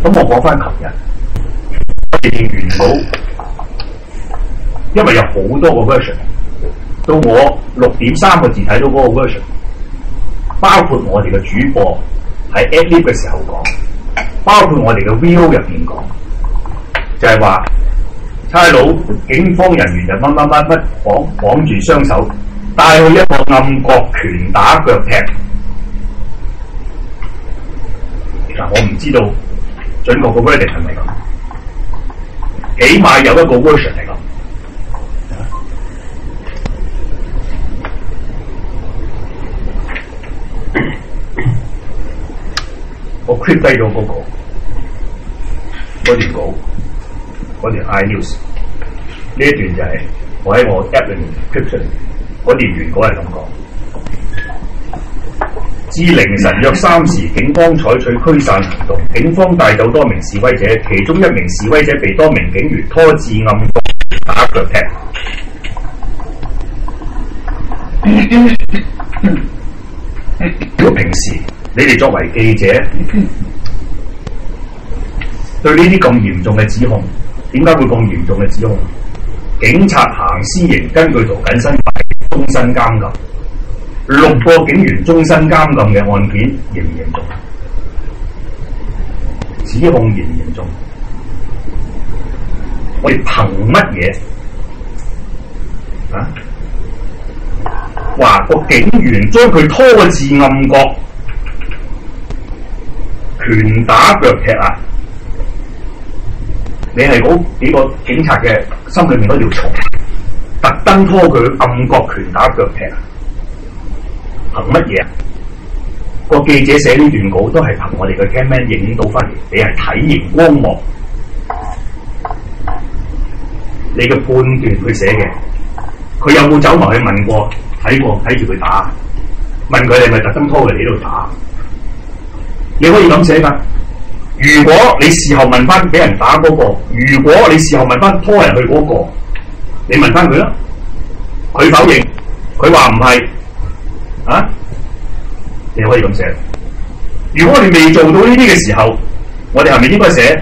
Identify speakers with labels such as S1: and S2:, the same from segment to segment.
S1: 咁我講翻琴日，我哋原稿，因為有好多個 version， 到我6.3個字睇到嗰個 version， 包括我哋嘅主播喺 Adlib 嘅時候講，包括我哋嘅 VO 入邊講，就係話差佬警方人員就乜綁住雙手，帶去一個暗角拳打腳踢。嗱，我唔知道準確個 version 係咪咁，起碼有一個 version 係咁。我 clip 低咗嗰段稿，嗰段 iNews 呢一段就係我喺我 app 裏面 clip 出嚟，嗰段原稿係咁講。至凌晨約3時，警方採取驅散行動，警方帶走多名示威者，其中一名示威者被多名警員拖至暗角打腳踢。如果平時你哋作為記者，對呢啲咁嚴重嘅指控，點解會咁嚴重嘅指控？警察行私刑，根據涂謹申法終身監禁，6個警員終身監禁嘅案件嚴唔嚴重？指控嚴唔嚴重？我哋憑乜嘢啊？話個警員將佢拖至暗角，拳打腳踢啊！你係嗰幾個警察嘅心裏面嗰條蟲，特登拖佢暗角拳打腳踢啊！憑乜嘢啊？個記者寫呢段稿都係憑我哋嘅 cameraman 影到翻嚟，你係體型光芒，你嘅判斷佢寫嘅，佢有冇走埋去問過？睇住佢打，問佢係咪特登拖佢嚟呢度打？你可以咁寫㗎。如果你事後問翻俾人打嗰個，如果你事後問翻拖人去嗰個，你問翻佢啦。佢否認，佢話唔係，啊？你可以咁寫。如果我哋未做到呢啲嘅時候，我哋係咪應該寫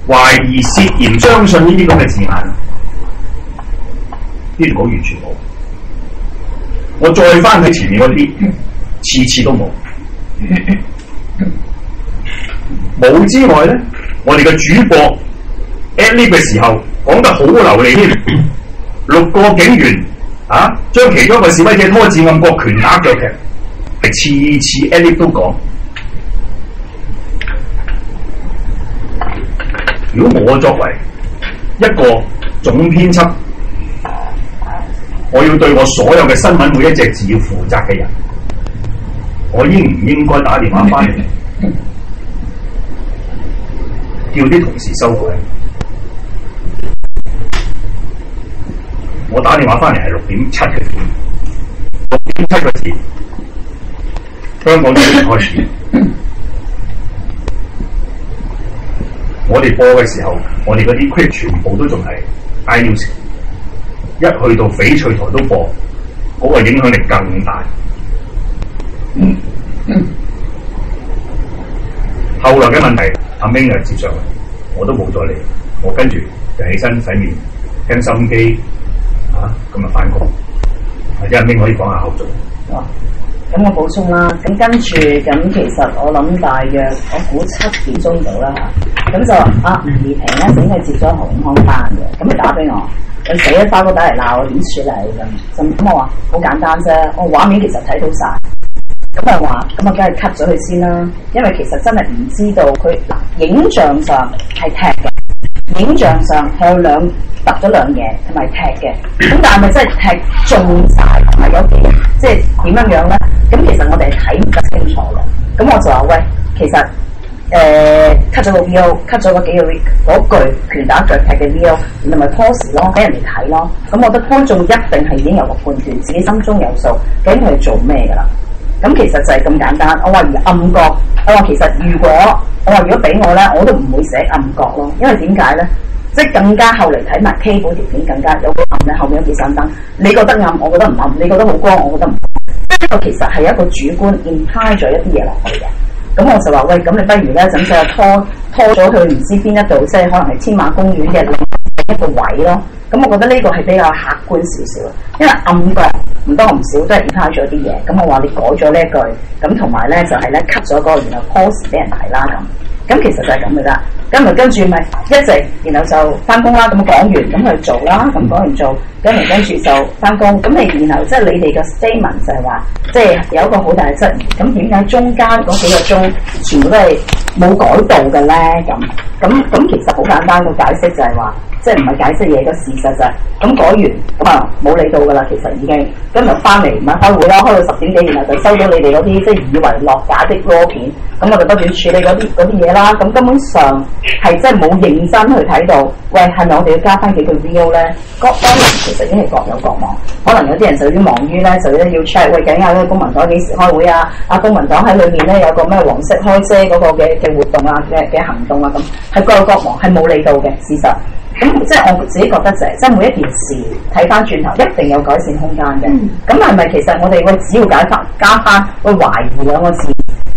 S1: 懷疑、涉嫌、相信呢啲咁嘅字眼？呢條稿完全冇。我再翻去前面嗰啲，次都冇。冇之外咧，我哋嘅主播 Adlib 嘅時候講得好流利添，6個警員啊，將其中一個示威者拖至暗角拳打腳踢，係次 Adlib 都講。如果我作為一個總編輯，我要對我所有嘅新聞每一隻字要負責嘅人，我應唔應該打電話翻嚟，叫啲同事修改？我打電話翻嚟係6.7個字，6.7個字，香港都未開始。我哋播嘅時候，我哋嗰啲 clip 全部都仲係 iNews， 一去到翡翠台都播，嗰個影響力更大。後來嘅問題，阿 Ming 又接上嚟，我都冇再理，我跟住就起身洗面，聽收音機，咁就翻工。或者阿 Ming 可以講下後續。
S2: 咁我補充啦，咁跟住咁其實我諗大約我估7點鐘到啦嚇，咁就話吳怡平咧整係接咗何永康班嘅，咁佢打俾我，佢死咗花哥打嚟鬧我點處理咁我話好簡單啫，我畫面其實睇到晒，咁啊話咁啊梗係 cut 咗佢先啦，因為其實真係唔知道佢影像上係踢嘅，影像上係有揼咗兩嘢同埋踢嘅，咁但係咪真係踢中晒同埋有幾即係點樣樣咧？咁其實我哋係睇唔得清楚嘅，咁我就話喂，其實cut 咗個 video，cut 咗嗰幾個嗰句拳打腳踢嘅 video， 你咪 pause 咯，俾人哋睇咯。咁我覺得觀眾一定係已經有個判斷，自己心中有數，究竟佢係做咩㗎啦？咁其實就係咁簡單。我話而暗角，我話其實如果俾我咧，我都唔會寫暗角咯，因為點解咧？即係更加後嚟睇埋 K 嗰條片更加有個暗咧，後面有幾盞燈，你覺得暗，我覺得唔暗；你覺得好光，我覺得唔光。呢個其實係一個主觀 imply 咗一啲嘢落去嘅。咁我就話喂，咁你不如咧，咁就拖咗去唔知邊一度，即係可能係天馬公園嘅另一個位咯。咁我覺得呢個係比較客觀少少，因為暗角唔多唔少都係 impact 咗啲嘢。咁我話你改咗呢一句，咁同埋咧就係咧 cut 咗嗰個，然後 post 俾人睇啦咁。咁其實就係咁嘅啦。咁咪跟住咪一直，然後就翻工啦。咁講完咁去做啦。咁講完做，跟住就翻工。咁你然後即係你哋嘅 statement 就係話，即係有一個好大嘅質疑。咁點解中間嗰幾個鐘全部都係冇改到嘅咧？咁其實好簡單個解釋就係話，即係唔係解釋嘢，個事實就係咁改完咁啊冇理到㗎啦。其實已經今日翻嚟唔係開會啦，開到10點幾，然後就收到你哋嗰啲即係以為落架的 raw 片。咁我哋不斷處理嗰啲嘢啦。咁根本上係真係冇認真去睇到，喂係咪我哋要加翻幾句 video 咧？當然其實已經係各有各忙，可能有啲人就要忙於咧，就咧要 check 喂緊下呢個公民黨幾時開會啊？公民黨喺裏面咧有個咩黃色開遮嗰個嘅活動啊嘅行動啊咁，係各有各忙，係冇理到嘅事實。咁即係我自己覺得就係，即係每一件事睇翻轉頭一定有改善空間嘅。咁係咪其實我哋只要加翻個懷疑兩個字？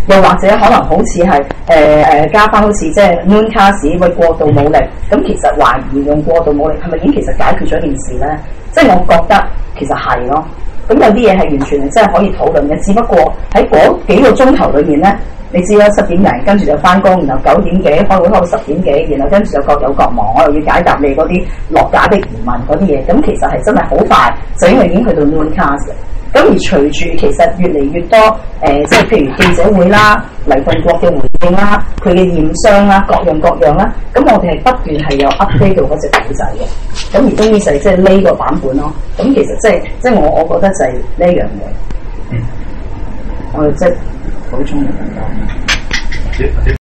S2: 又或者可能好似係加翻好似即係 noon cast 會過度武力，咁其實懷疑用過度武力係咪已經其實解決咗件事咧？即係我覺得其實係咯。咁有啲嘢係完全係真係可以討論嘅，只不過喺嗰幾個鐘頭裏面咧，你知啦，10點零跟住就翻工，然後9點幾開會開到10點幾，然後跟住就各有各忙，我又要解答你嗰啲落架的疑問嗰啲嘢，咁其實係真係好快，就因為已經去到 noon cast。咁而隨住其實越嚟越多即係譬如記者會啦、黎棟國嘅回應啦、佢嘅驗傷啦、各樣啦，咁我哋係不斷係有 update 到嗰隻古仔嘅。咁而終於就係即係呢個版本咯。咁其實即係我覺得就係呢樣嘢。我哋即係補充嘅更多。